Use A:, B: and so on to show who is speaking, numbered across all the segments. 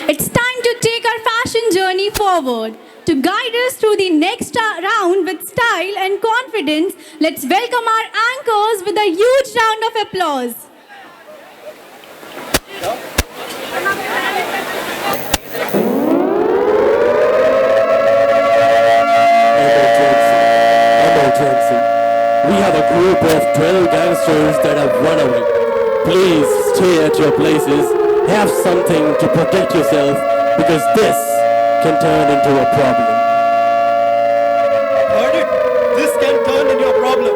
A: It's time to take our fashion journey forward. To guide us through the next round with style and confidence, let's welcome our anchors with a huge round of applause.
B: Emergency. We have a group of 12 gangsters that have run away. Please stay at your places. Have something to protect yourself because this can turn into a problem.
C: Heard it? This can turn into a problem.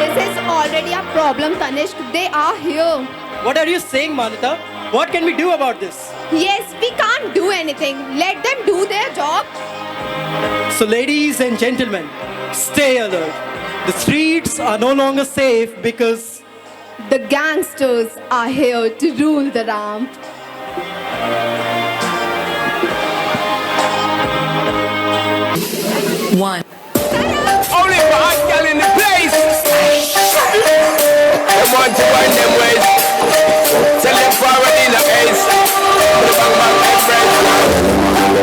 D: This is already a problem, Tanishq. They are here.
C: What are you saying, Manita? What can we do about this?
D: Yes, we can't do anything. Let them do their job.
C: So, ladies and gentlemen, stay alert. The streets are no longer safe because
D: The gangsters are here to rule the ramp.
E: One.
F: Only for hot girl in the place. Them want to wind them ways. Tell them forward in the ace. Put it back, my friends.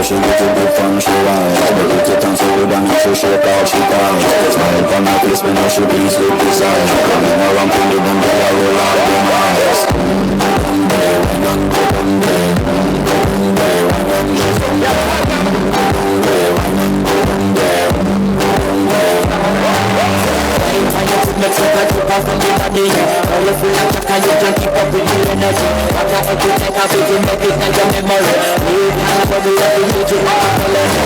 G: She get to be fun, she wise. But if you turn so good and she shake out, she cries. Smile on her face when she be sleep beside. Coming around to the bumble, I roll out them eyes.
E: Let's look at you from the body. All of you like you can keep up with the energy. After every take a bit, you make it like a memory. We have a body that we need to like a colony.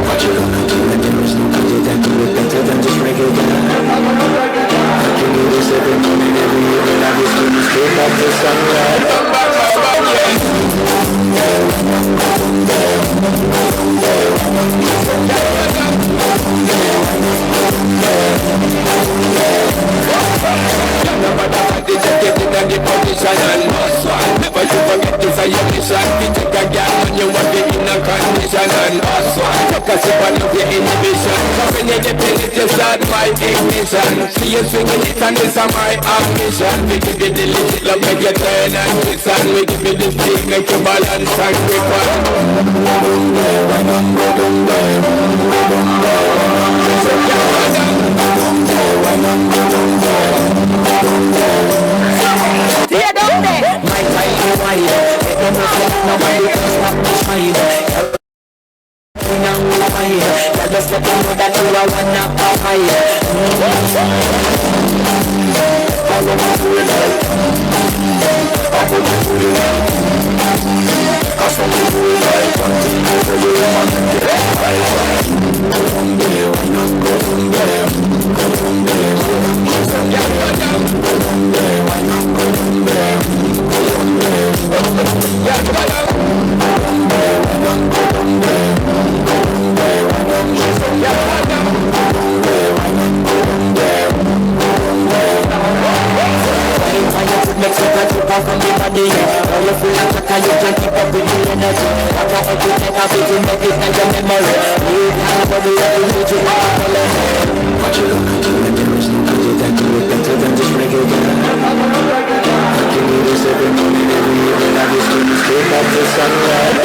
G: What you gonna do when there is no cause that do it better than just regular? I can do this every morning, every evening. I just do this straight up the sunrise.
F: Just get in the position and hustle. Never you forget this is your mission. You take a girl when you want to be in a condition and hustle. Take a sip and love your inhibition. When you get in it, you start my ignition. See you swinging it and this is my ambition. We give you the little love, make you turn and twist. And we give you the stick, make you balance and grip on.
E: Tear down there. My time is wide. Let them reflect. Nobody can stop me shine. Now we fire. Tell us let them know that you are one of the fire. Follow me to the light. Follow me to the light. Follow me to the light. Continue to the light. Let's look at you from the body. All of you like you can keep up with the energy. After every take a bit, you make it like a memory. We have a body that we need to like a colony.
G: What you gonna do when there is no cause that do it better than just regular? I can do this every morning, every evening. I just do this straight up the sunrise.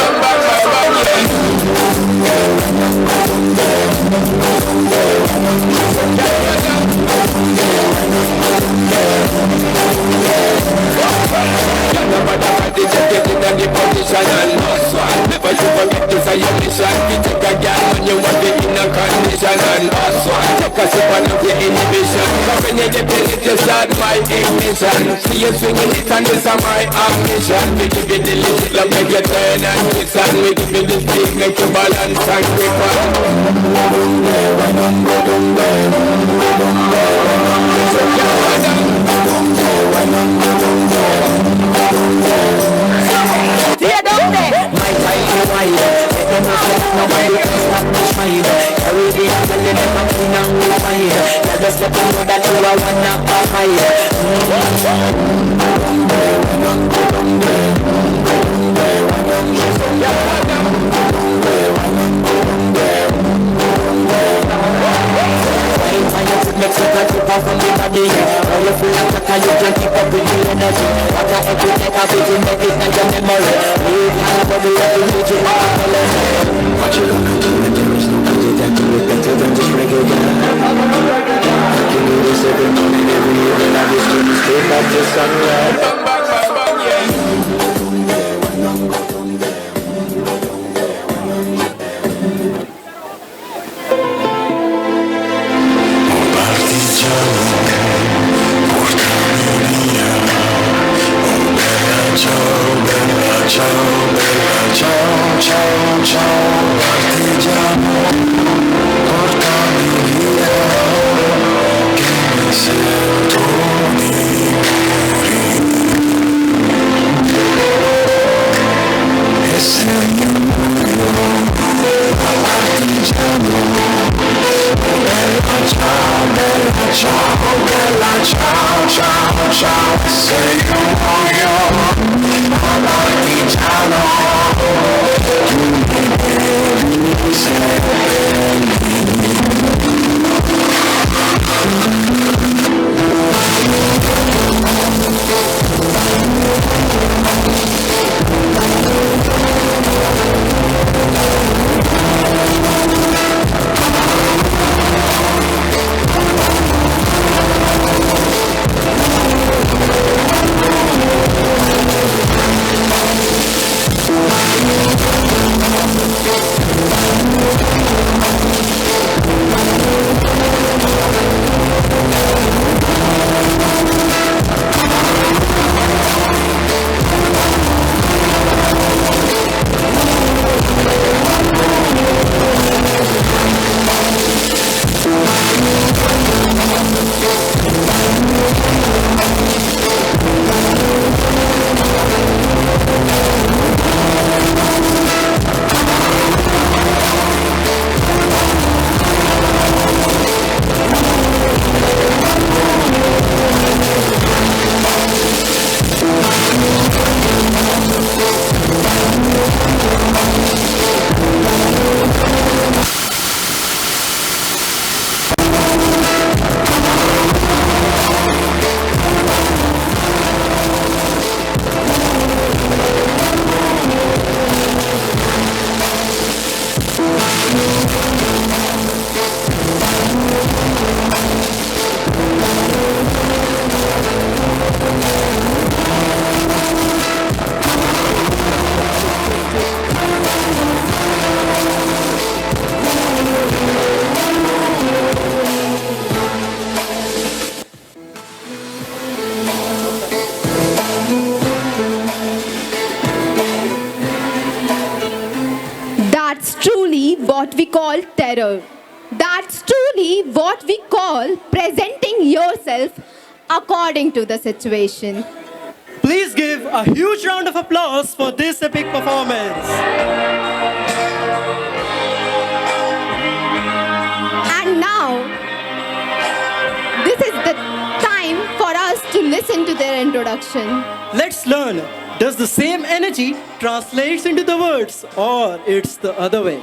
F: Just get in the position and hustle. Never you forget this is your mission. You take a girl when you want to be in a condition and hustle. Take a sip and love your inhibition. When you get in it, you start my ignition. See you swinging it and this is my ambition. We give you the little love, make you turn and twist. And we give you the stick, make you balance and grip on.
E: Tear down there. My time is wide. Let them reflect. Nobody can stop me shine. Carry the apple in the mountain and we fire. Tell us let them know that you are one of the fire. Let's look at you from the body. All of you like you can keep up with the energy. After every take a bit, you make it like a memory. We have Nobody ever need you, I'm telling you. What you gonna do when there is nobody that do it better than this reggae guy? I can do this every morning, every evening. I just do this straight back to sunrise.
D: That's truly what we call terror. That's truly what we call presenting yourself according to the situation.
C: Please give a huge round of applause for this epic performance.
D: And now, this is the time for us to listen to their introduction.
C: Let's learn. Does the same energy translates into the words or it's the other way?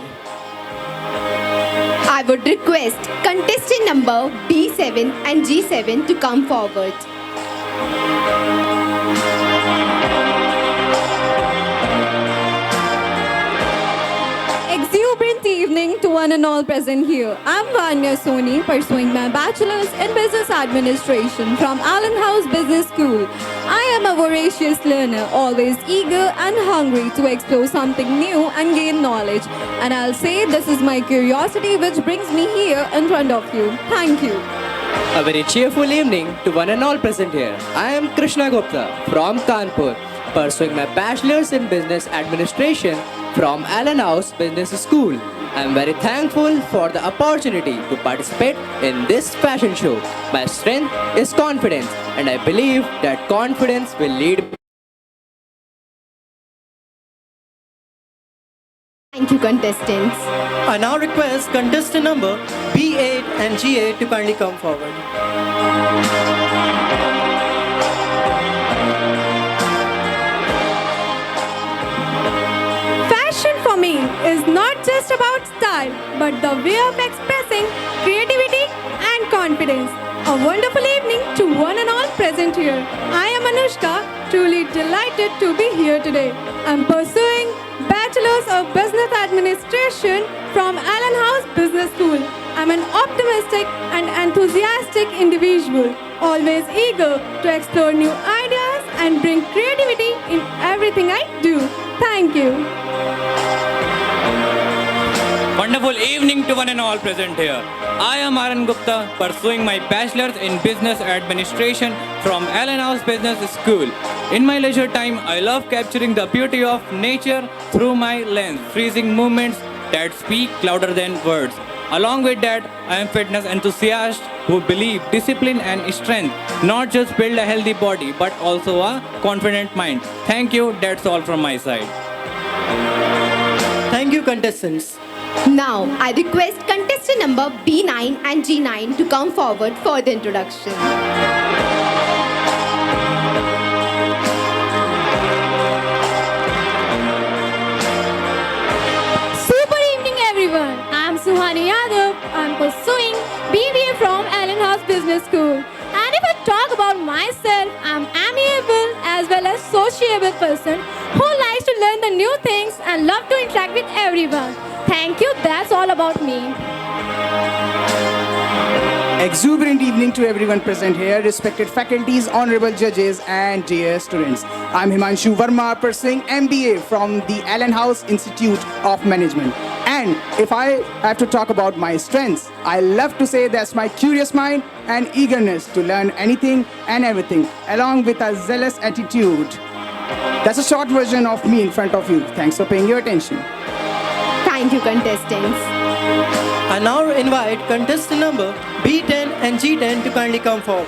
D: I would request contestant number B7 and G7 to come forward.
A: Exuberant evening to one and all present here. I'm Vanya Soni, pursuing my bachelor's in business administration from Allen House Business School. I am a voracious learner, always eager and hungry to explore something new and gain knowledge. And I'll say this is my curiosity which brings me here in front of you. Thank you.
H: A very cheerful evening to one and all present here. I am Krishna Gupta from Kanpur, pursuing my bachelor's in business administration from Allen House Business School. I am very thankful for the opportunity to participate in this fashion show. My strength is confidence, and I believe that confidence will lead.
D: Thank you, contestants.
C: I now request contestant number B8 and G8 to kindly come forward.
A: Fashion for me is not just about style, but the way of expressing creativity and confidence. A wonderful evening to one and all present here. I am Anushka, truly delighted to be here today. I'm pursuing Bachelor's of Business Administration from Allen House Business School. I'm an optimistic and enthusiastic individual, always eager to explore new ideas and bring creativity in everything I do. Thank you.
I: Wonderful evening to one and all present here. I am Aran Gupta, pursuing my bachelor's in business administration from Allen House Business School. In my leisure time, I love capturing the beauty of nature through my lens, freezing moments that speak louder than words. Along with that, I am fitness enthusiast who believe discipline and strength not just build a healthy body but also a confident mind. Thank you. That's all from my side.
C: Thank you, contestants.
D: Now, I request contestant number B9 and G9 to come forward for the introduction.
A: Super evening, everyone. I'm Suhani Yadav. I'm pursuing BBA from Allen House Business School. And if I talk about myself, I'm amiable as well as sociable person who likes to learn the new things and love to interact with everyone. Thank you. That's all about me.
J: Exuberant evening to everyone present here, respected faculties, honorable judges, and dear students. I'm Himanshu Verma, pursuing MBA from the Allen House Institute of Management. And if I have to talk about my strengths, I love to say that's my curious mind and eagerness to learn anything and everything, along with a zealous attitude. That's a short version of me in front of you. Thanks for paying your attention.
D: Thank you, contestants.
C: I now invite contestant number B10 and G10 to kindly come forward.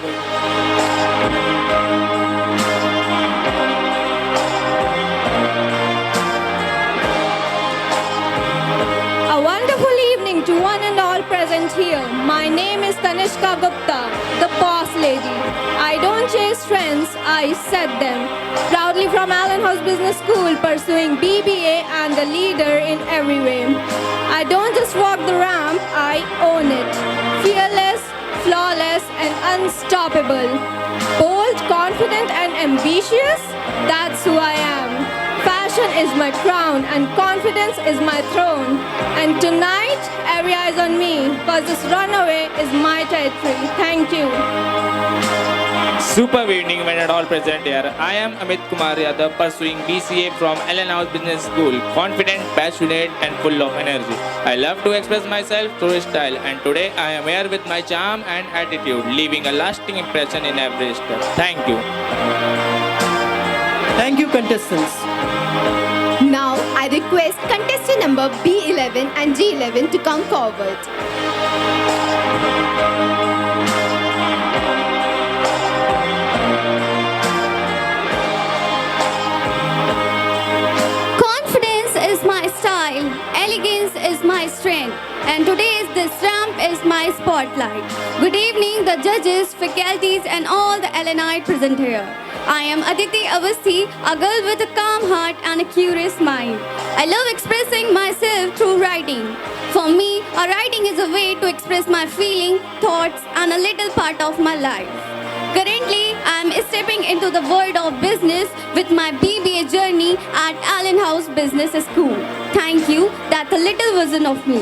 A: A wonderful evening to one and all present here. My name is Tanishka Gupta, the boss lady. I don't chase trends, I set them. Proudly from Allen House Business School, pursuing BBA and the leader in every way. I don't just walk the ramp, I own it. Fearless, flawless, and unstoppable. Bold, confident, and ambitious, that's who I am. Passion is my crown and confidence is my throne. And tonight, every eye's on me, cause this runaway is my territory. Thank you.
K: Super evening when at all present here. I am Amit Kumar Yadav, pursuing BCA from Allen House Business School. Confident, passionate and full of energy. I love to express myself through style, and today I am here with my charm and attitude, leaving a lasting impression in every step. Thank you.
C: Thank you, contestants.
D: Now, I request contestant number B11 and G11 to come forward.
A: Confidence is my style, elegance is my strength, and today's this ramp is my spotlight. Good evening, the judges, faculties, and all the Allenite present here. I am Aditi Avasti, a girl with a calm heart and a curious mind. I love expressing myself through writing. For me, a writing is a way to express my feeling, thoughts, and a little part of my life. Currently, I am stepping into the world of business with my BBA journey at Allen House Business School. Thank you. That's a little version of me.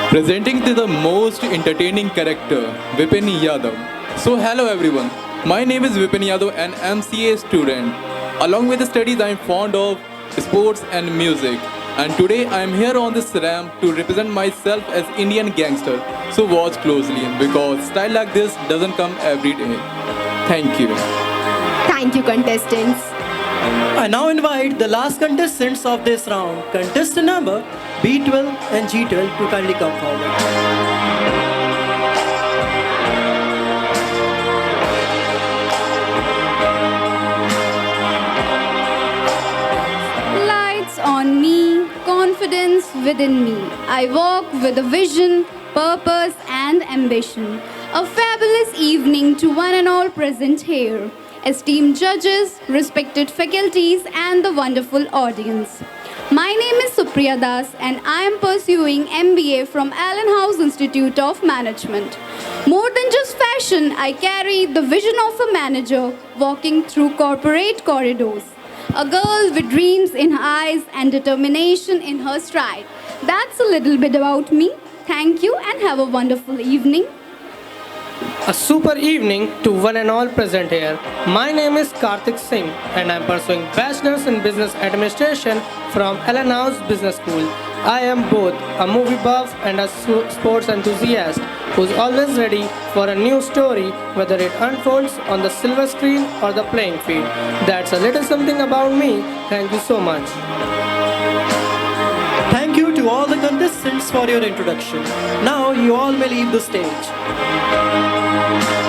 L: Presenting to the most entertaining character, Vipin Yadav. So hello everyone. My name is Vipin Yadav and I'm CA student. Along with the studies, I'm fond of sports and music. And today I'm here on this ramp to represent myself as Indian gangster. So watch closely because style like this doesn't come every day. Thank you.
D: Thank you, contestants.
C: I now invite the last contestants of this round, contestant number B12 and G12 to kindly come forward.
A: On me, confidence within me. I walk with a vision, purpose, and ambition. A fabulous evening to one and all present here. Esteemed judges, respected faculties, and the wonderful audience. My name is Supriya Das, and I am pursuing MBA from Allen House Institute of Management. More than just fashion, I carry the vision of a manager walking through corporate corridors.
D: A girl with dreams in her eyes and determination in her stride. That's a little bit about me. Thank you and have a wonderful evening.
C: A super evening to one and all present here. My name is Karthik Singh and I am pursuing Bachelor's in Business Administration from Allen House Business School. I am both a movie buff and a sports enthusiast who's always ready for a new story, whether it unfolds on the silver screen or the playing field. That's a little something about me. Thank you so much. Thank you to all the contestants for your introduction. Now you all may leave the stage.